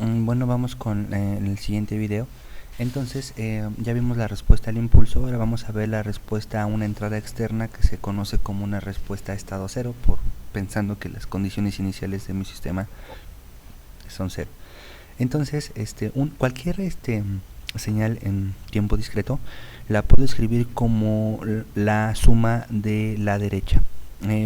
Bueno, vamos con el siguiente video. Entonces, ya vimos la respuesta al impulso. Ahora vamos a ver la respuesta a una entrada externa que se conoce como una respuesta a estado cero, pensando que las condiciones iniciales de mi sistema son cero. Entonces, cualquier señal en tiempo discreto la puedo escribir como la suma de la derecha.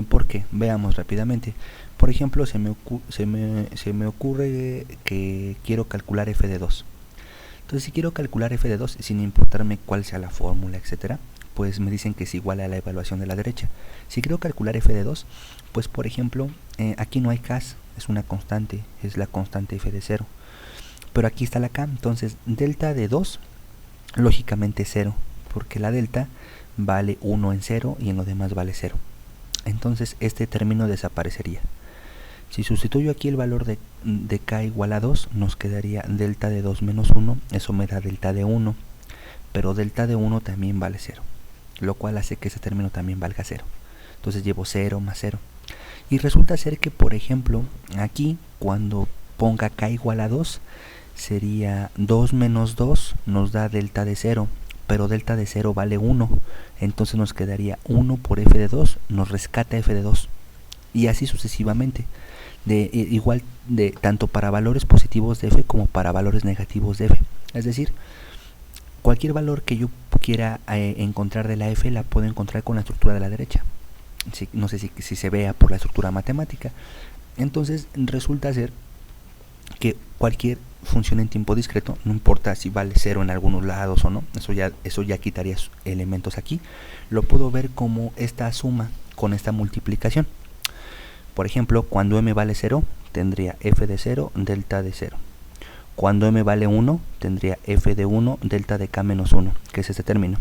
¿Por qué? Veamos rápidamente. Por ejemplo, se me ocurre que quiero calcular f de 2. Entonces, si quiero calcular f de 2, sin importarme cuál sea la fórmula, etcétera, pues me dicen que es igual a la evaluación de la derecha. Si quiero calcular f de 2, pues por ejemplo, aquí no hay k, es una constante, es la constante f de 0. Pero aquí está la k, entonces delta de 2, lógicamente 0, porque la delta vale 1 en 0 y en lo demás vale 0. Entonces este término desaparecería. Si sustituyo aquí el valor de k igual a 2, nos quedaría delta de 2 menos 1, eso me da delta de 1, pero delta de 1 también vale 0, lo cual hace que ese término también valga 0. Entonces llevo 0 más 0. Y resulta ser que, por ejemplo, aquí cuando ponga k igual a 2, sería 2 menos 2 nos da delta de 0, pero delta de 0 vale 1, entonces nos quedaría 1 por f de 2, nos rescata f de 2, y así sucesivamente, igual de tanto para valores positivos de f como para valores negativos de f. Es decir, cualquier valor que yo quiera encontrar de la f la puedo encontrar con la estructura de la derecha. No sé si se vea por la estructura matemática. Entonces resulta ser que cualquier función en tiempo discreto, no importa si vale 0 en algunos lados o no, eso ya quitaría elementos aquí, lo puedo ver como esta suma con esta multiplicación. Por ejemplo, cuando m vale 0, tendría f de 0, delta de 0. Cuando m vale 1, tendría f de 1, delta de k menos 1, que es este término.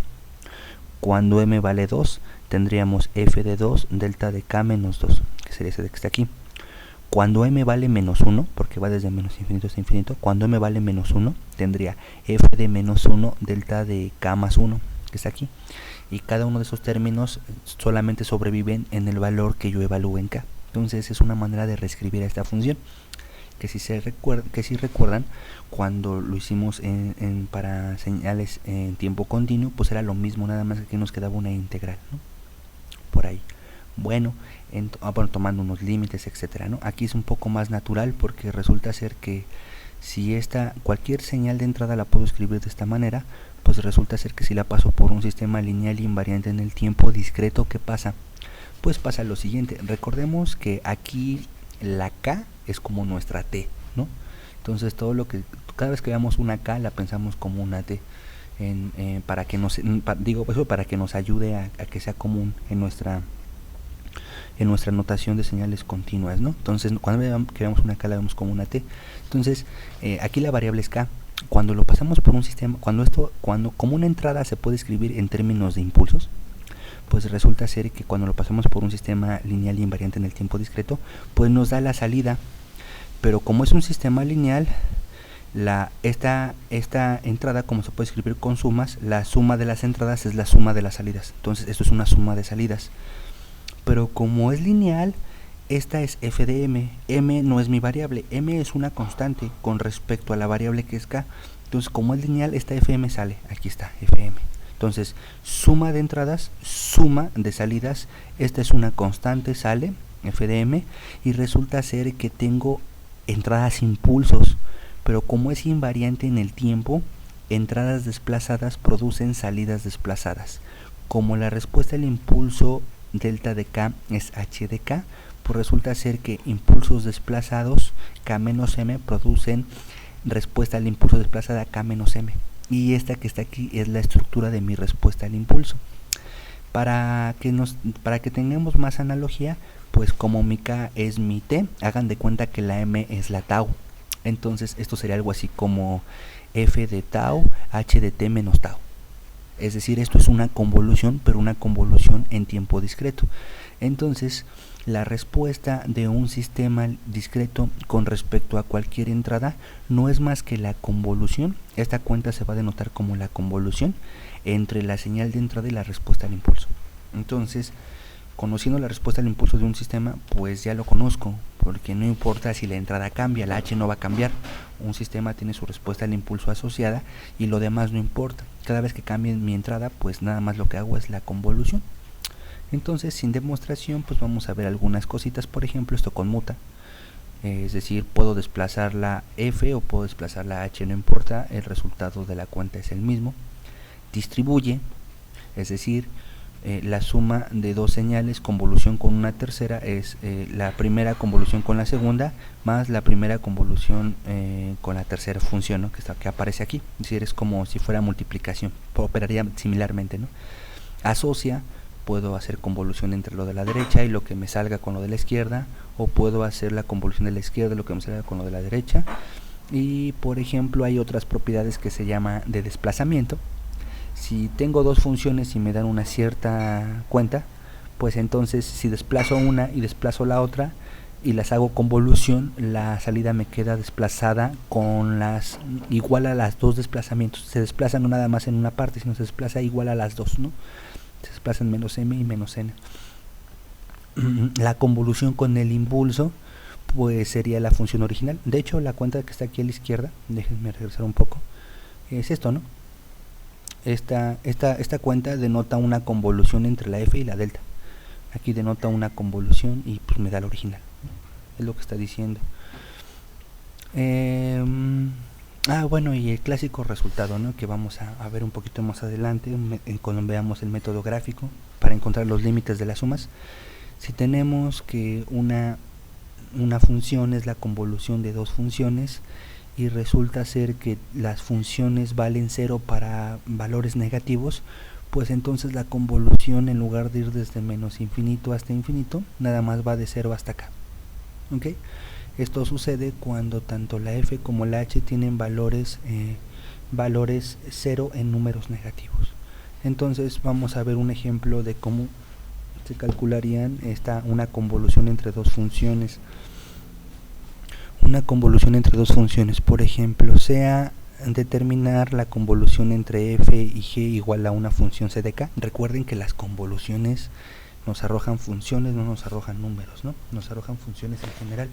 Cuando m vale 2, tendríamos f de 2, delta de k menos 2, que sería ese que está aquí. Cuando m vale menos 1, porque va desde menos infinito hasta infinito, cuando m vale menos 1, tendría f de menos 1, delta de k más 1, que está aquí. Y cada uno de esos términos solamente sobreviven en el valor que yo evalúe en k. Entonces es una manera de reescribir esta función, que si recuerdan, cuando lo hicimos para señales en tiempo continuo, pues era lo mismo, nada más que aquí nos quedaba una integral, ¿no? Por ahí. Bueno, tomando unos límites, etcétera, ¿no? Aquí es un poco más natural porque resulta ser que si cualquier señal de entrada la puedo escribir de esta manera, pues resulta ser que si la paso por un sistema lineal invariante en el tiempo discreto, ¿qué pasa? Pues pasa lo siguiente. Recordemos que aquí la k es como nuestra t, ¿no? Entonces cada vez que veamos una k la pensamos como una t, para que nos ayude a que sea común en nuestra notación de señales continuas, ¿no? Entonces cuando veamos una k la vemos como una t. Entonces aquí la variable es k. Cuando lo pasamos por un sistema, cuando como una entrada se puede escribir en términos de impulsos, pues resulta ser que cuando lo pasamos por un sistema lineal invariante en el tiempo discreto, pues nos da la salida. Pero como es un sistema lineal, esta entrada, como se puede escribir con sumas, la suma de las entradas es la suma de las salidas. Entonces esto es una suma de salidas. Pero como es lineal, esta es f de m. M no es mi variable, m es una constante con respecto a la variable que es k. Entonces como es lineal, esta fm sale, aquí está, fm. Entonces, suma de entradas, suma de salidas, esta es una constante, sale, f de m, y resulta ser que tengo entradas impulsos, pero como es invariante en el tiempo, entradas desplazadas producen salidas desplazadas. Como la respuesta al impulso delta de k es h de k, pues resulta ser que impulsos desplazados, k menos m, producen respuesta al impulso desplazada k menos m. Y esta que está aquí es la estructura de mi respuesta al impulso. Para que tengamos más analogía, pues como mi k es mi t, hagan de cuenta que la m es la tau. Entonces esto sería algo así como f de tau, h de t menos tau. Es decir, esto es una convolución, pero una convolución en tiempo discreto. Entonces, la respuesta de un sistema discreto con respecto a cualquier entrada no es más que la convolución. Esta cuenta se va a denotar como la convolución entre la señal de entrada y la respuesta al impulso. Entonces, conociendo la respuesta al impulso de un sistema, pues ya lo conozco, porque no importa si la entrada cambia, la h no va a cambiar, un sistema tiene su respuesta al impulso asociada y lo demás no importa. Cada vez que cambie mi entrada, pues nada más lo que hago es la convolución. Entonces, sin demostración, pues vamos a ver algunas cositas. Por ejemplo, esto conmuta, es decir, puedo desplazar la F o puedo desplazar la H, no importa, el resultado de la cuenta es el mismo. Distribuye, es decir, la suma de dos señales, convolución con una tercera, es la primera convolución con la segunda más la primera convolución con la tercera función, ¿no? que aparece aquí. Es decir, es como si fuera multiplicación, operaría similarmente, ¿no? Asocia, puedo hacer convolución entre lo de la derecha y lo que me salga con lo de la izquierda, o puedo hacer la convolución de la izquierda y lo que me salga con lo de la derecha. Y por ejemplo hay otras propiedades que se llama de desplazamiento. Si tengo dos funciones y me dan una cierta cuenta, pues entonces si desplazo una y desplazo la otra y las hago convolución, la salida me queda desplazada con las igual a las dos desplazamientos. Se desplaza no nada más en una parte, sino se desplaza igual a las dos, ¿no? Se desplazan menos m y menos n. La convolución con el impulso, pues sería la función original. De hecho, la cuenta que está aquí a la izquierda, déjenme regresar un poco, es esto, ¿no? Esta cuenta denota una convolución entre la f y la delta. Aquí denota una convolución y pues me da la original, es lo que está diciendo. Bueno, y el clásico resultado, ¿no? que vamos a ver un poquito más adelante cuando veamos el método gráfico para encontrar los límites de las sumas. Si tenemos que una función es la convolución de dos funciones y resulta ser que las funciones valen 0 para valores negativos, pues entonces la convolución, en lugar de ir desde menos infinito hasta infinito, nada más va de 0 hasta acá. ¿Ok? Esto sucede cuando tanto la f como la h tienen valores 0 en números negativos. Entonces vamos a ver un ejemplo de cómo se calcularían una convolución entre dos funciones. Una convolución entre dos funciones, por ejemplo, sea determinar la convolución entre f y g igual a una función c de k. Recuerden que las convoluciones nos arrojan funciones, no nos arrojan números, ¿no? Nos arrojan funciones en general.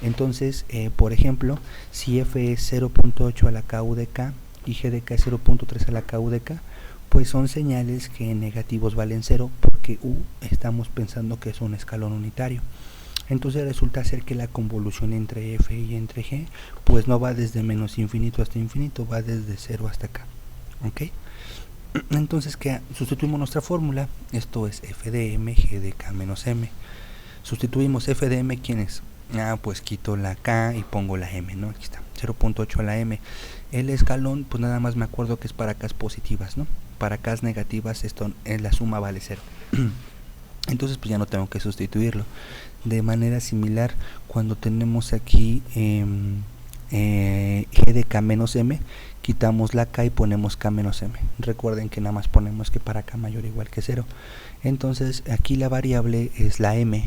Entonces, por ejemplo, si f es 0.8 a la ku de k y g de k es 0.3 a la ku de k, pues son señales que en negativos valen 0, porque u estamos pensando que es un escalón unitario. Entonces resulta ser que la convolución entre f y entre g pues no va desde menos infinito hasta infinito, va desde 0 hasta acá. ¿Ok? Entonces, ¿qué? Sustituimos nuestra fórmula. Esto es f de m, g de k menos m. Sustituimos f de m, ¿quién es? Pues quito la k y pongo la m, ¿no? Aquí está, 0.8 a la m. El escalón, pues nada más me acuerdo que es para k's positivas, ¿no? Para k's negativas, esto en la suma vale 0. Entonces pues ya no tengo que sustituirlo. De manera similar, cuando tenemos aquí g de k menos m, quitamos la k y ponemos k menos m. Recuerden que nada más ponemos que para k mayor o igual que 0. Entonces aquí la variable es la m.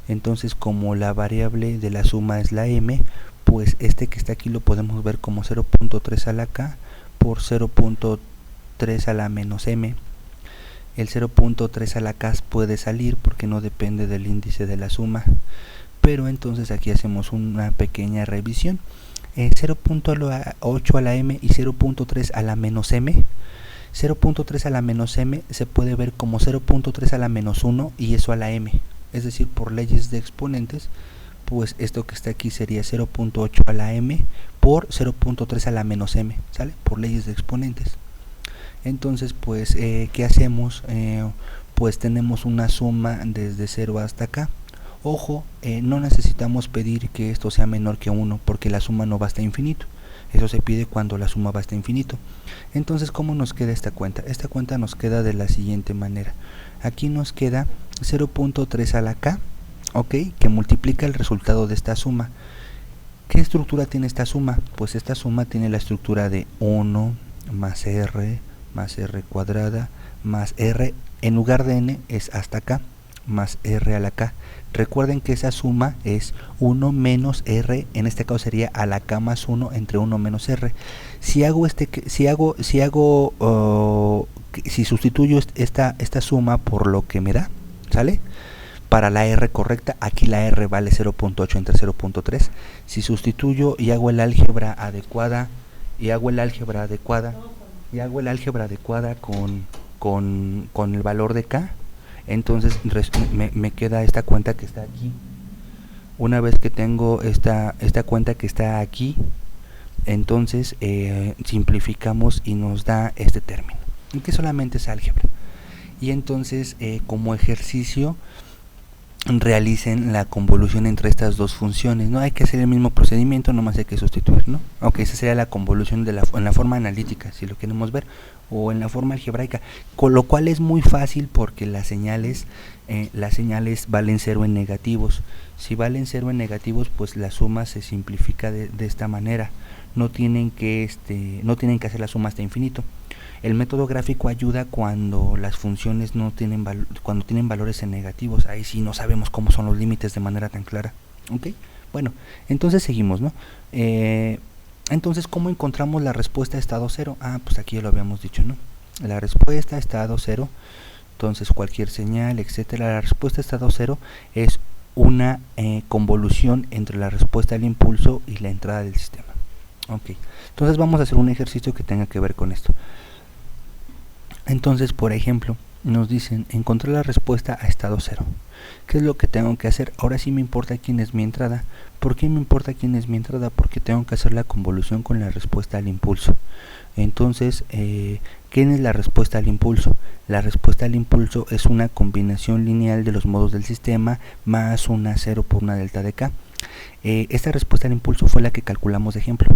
Entonces, como la variable de la suma es la m, pues este que está aquí lo podemos ver como 0.3 a la k por 0.3 a la menos m. El 0.3 a la k puede salir porque no depende del índice de la suma, pero entonces aquí hacemos una pequeña revisión. 0.8 a la m y 0.3 a la menos m. 0.3 a la menos m se puede ver como 0.3 a la menos 1 y eso a la m. Es decir, por leyes de exponentes, pues esto que está aquí sería 0.8 a la m por 0.3 a la menos m, ¿sale? Por leyes de exponentes. Entonces, pues, ¿qué hacemos? Pues tenemos una suma desde 0 hasta acá. Ojo, no necesitamos pedir que esto sea menor que 1, porque la suma no va hasta infinito. Eso se pide cuando la suma va hasta infinito. Entonces, ¿cómo nos queda esta cuenta? Esta cuenta nos queda de la siguiente manera. Aquí nos queda 0.3 a la k, ¿ok? Que multiplica el resultado de esta suma. ¿Qué estructura tiene esta suma? Pues esta suma tiene la estructura de 1 más r cuadrada más r, en lugar de n es hasta acá, más r a la k. Recuerden que esa suma es 1 menos r, en este caso sería a la k más 1 entre 1 menos r. Si sustituyo esta suma por lo que me da, ¿sale? para la R correcta, aquí la R vale 0.8 entre 0.3. Si sustituyo y hago el álgebra adecuada, con el valor de K, entonces me queda esta cuenta que está aquí. Una vez que tengo esta cuenta que está aquí, entonces simplificamos y nos da este término, que solamente es álgebra. Y entonces como ejercicio realicen la convolución entre estas dos funciones. No hay que hacer el mismo procedimiento, nomás hay que sustituir, ¿no? Ok, esa sería la convolución en la forma analítica, si lo queremos ver, o en la forma algebraica, con lo cual es muy fácil porque las señales valen 0 en negativos. Si valen 0 en negativos, pues la suma se simplifica de esta manera. No tienen que hacer la suma hasta infinito. El método gráfico ayuda cuando las funciones cuando tienen valores en negativos. Ahí sí no sabemos cómo son los límites de manera tan clara. ¿Ok? Bueno, entonces seguimos, ¿no? Entonces, ¿cómo encontramos la respuesta a estado 0? Pues aquí ya lo habíamos dicho, ¿no? La respuesta a estado 0, entonces cualquier señal, etcétera. La respuesta a estado 0 es una convolución entre la respuesta al impulso y la entrada del sistema. Ok, entonces vamos a hacer un ejercicio que tenga que ver con esto. Entonces, por ejemplo, nos dicen encontrar la respuesta a estado 0. ¿Qué es lo que tengo que hacer? Ahora sí me importa quién es mi entrada. ¿Por qué me importa quién es mi entrada? Porque tengo que hacer la convolución con la respuesta al impulso. Entonces, ¿quién es la respuesta al impulso? La respuesta al impulso es una combinación lineal de los modos del sistema más una 0 por una delta de K. Esta respuesta al impulso fue la que calculamos de ejemplo.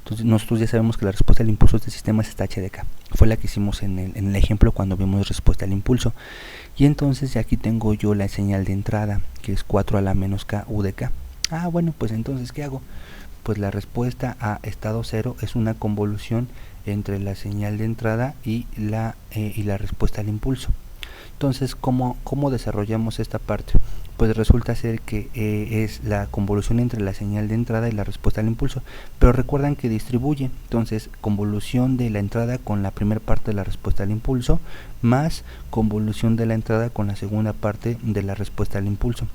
Entonces nosotros ya sabemos que la respuesta al impulso de este sistema es esta h de K. Fue la que hicimos en el ejemplo cuando vimos respuesta al impulso. Y entonces aquí tengo yo la señal de entrada, que es 4 a la menos K u de K. Bueno, pues entonces, ¿qué hago? Pues la respuesta a estado 0 es una convolución entre la señal de entrada y la respuesta al impulso. Entonces, ¿cómo desarrollamos esta parte? Pues resulta ser que es la convolución entre la señal de entrada y la respuesta al impulso, pero recuerdan que distribuye. Entonces, convolución de la entrada con la primera parte de la respuesta al impulso más convolución de la entrada con la segunda parte de la respuesta al impulso.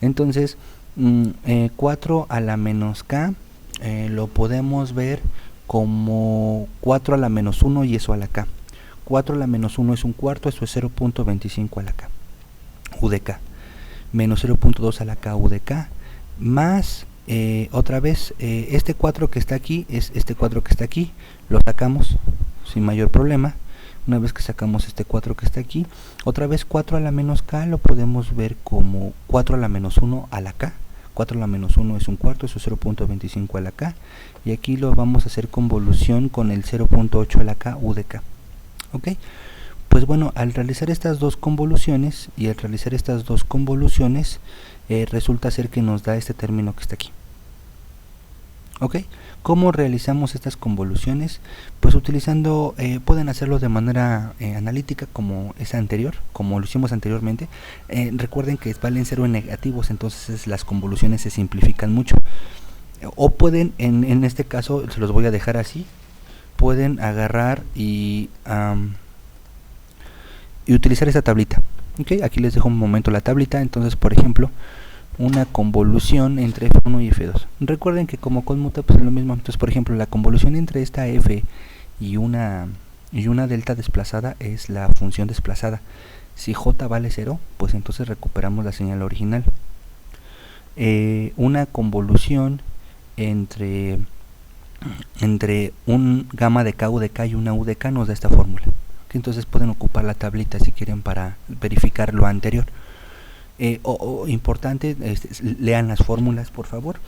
Entonces, 4 a la menos K lo podemos ver como 4 a la menos 1 y eso a la K. 4 a la menos 1 es un cuarto, eso es 0.25 a la K, U de K, menos 0.2 a la K, U de K, más, otra vez, este 4 que está aquí, es este 4 que está aquí, lo sacamos sin mayor problema. Una vez que sacamos este 4 que está aquí, otra vez 4 a la menos K lo podemos ver como 4 a la menos 1 a la K. 4 a la menos 1 es un cuarto, eso es 0.25 a la K. Y aquí lo vamos a hacer convolución con el 0.8 a la K, U de K. ¿Ok? Pues bueno, al realizar estas dos convoluciones resulta ser que nos da este término que está aquí. ¿Ok? ¿Cómo realizamos estas convoluciones? Pues utilizando, pueden hacerlo de manera analítica como esa anterior, como lo hicimos anteriormente. Recuerden que valen 0 en negativos, entonces las convoluciones se simplifican mucho. O pueden, en este caso, se los voy a dejar así, pueden agarrar y utilizar esta tablita. ¿Okay? Aquí les dejo un momento la tablita. Entonces, por ejemplo, una convolución entre F1 y F2. Recuerden que como conmuta pues es lo mismo. Entonces, por ejemplo, la convolución entre esta F y una delta desplazada es la función desplazada. Si J vale 0, pues entonces recuperamos la señal original. Una convolución entre un gamma de K, U de K y una U de K nos da esta fórmula. Entonces pueden ocupar la tablita si quieren para verificar lo anterior. Importante, lean las fórmulas, por favor.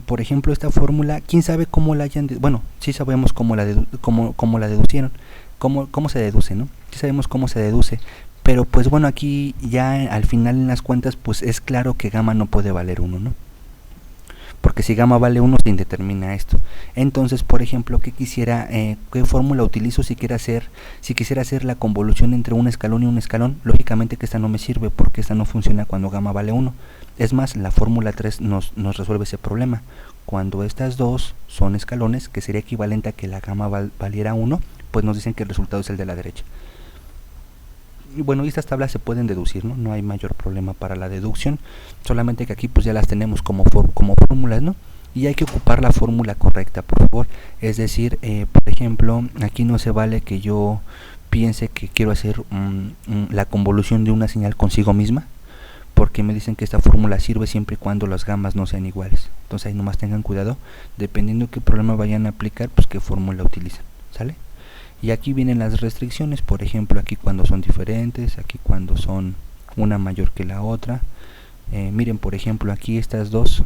Por ejemplo, esta fórmula, quién sabe cómo la hayan, bueno, sí sabemos cómo la deducieron, cómo se deduce, ¿no? Sí sabemos cómo se deduce, pero pues bueno, aquí ya al final en las cuentas pues es claro que gamma no puede valer 1, ¿no? Porque si gamma vale 1 se indetermina esto. Entonces, por ejemplo, ¿qué fórmula utilizo si quisiera hacer la convolución entre un escalón y un escalón? Lógicamente que esta no me sirve porque esta no funciona cuando gamma vale 1. Es más, la fórmula 3 nos resuelve ese problema. Cuando estas dos son escalones, que sería equivalente a que la gamma valiera 1, pues nos dicen que el resultado es el de la derecha. bueno, estas tablas se pueden deducir, ¿no? No hay mayor problema para la deducción, solamente que aquí pues ya las tenemos como fórmulas, ¿no? Y hay que ocupar la fórmula correcta, por favor. Es decir, por ejemplo, aquí no se vale que yo piense que quiero hacer la convolución de una señal consigo misma, porque me dicen que esta fórmula sirve siempre y cuando las gamas no sean iguales. Entonces ahí nomás tengan cuidado, dependiendo qué problema vayan a aplicar, pues qué fórmula utilizan, ¿sale? Y aquí vienen las restricciones, por ejemplo, aquí cuando son diferentes, aquí cuando son una mayor que la otra. Miren, por ejemplo, aquí estas dos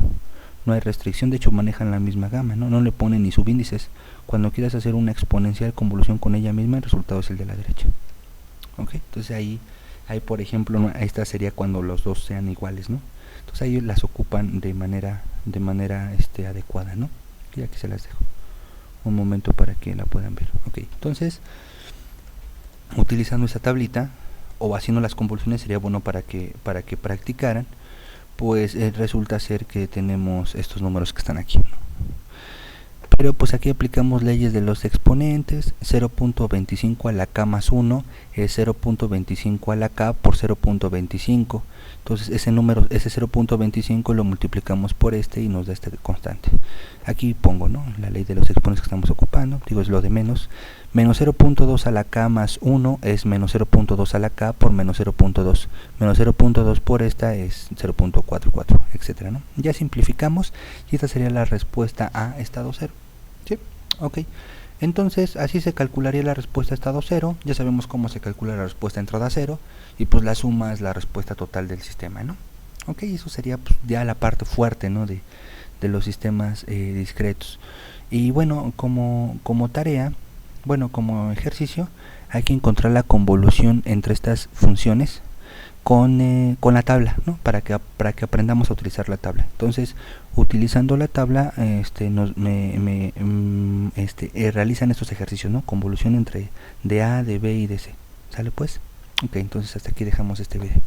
no hay restricción, de hecho manejan la misma gama, no le ponen ni subíndices. Cuando quieras hacer una exponencial convolución con ella misma, el resultado es el de la derecha. ¿Ok? Entonces ahí por ejemplo, esta sería cuando los dos sean iguales, ¿no? Entonces ahí las ocupan de manera adecuada, ¿no? Y aquí se las dejo un momento para que la puedan ver. Ok, entonces utilizando esta tablita o haciendo las convoluciones sería bueno para que practicaran. Pues resulta ser que tenemos estos números que están aquí, ¿no? Pero pues aquí aplicamos leyes de los exponentes. 0.25 a la k más 1 es 0.25 a la k por 0.25. Entonces ese 0.25 lo multiplicamos por este y nos da esta constante. Aquí pongo, ¿no?, la ley de los exponentes que estamos ocupando, digo es lo de menos. Menos 0.2 a la k más 1 es menos 0.2 a la k por menos 0.2. Menos 0.2 por esta es 0.44, etcétera, ¿no? Ya simplificamos y esta sería la respuesta a estado 0. ¿Sí? Ok. Entonces así se calcularía la respuesta a estado 0. Ya sabemos cómo se calcula la respuesta a entrada 0. Y pues la suma es la respuesta total del sistema, ¿no? Ok, eso sería pues ya la parte fuerte, ¿no?, de los sistemas discretos. Y bueno, como tarea, bueno, como ejercicio, hay que encontrar la convolución entre estas funciones con la tabla, ¿no?, para que aprendamos a utilizar la tabla. Entonces, utilizando la tabla, realizan estos ejercicios, ¿no?, convolución entre de A, de B y de C. ¿Sale pues? Ok, entonces hasta aquí dejamos este video.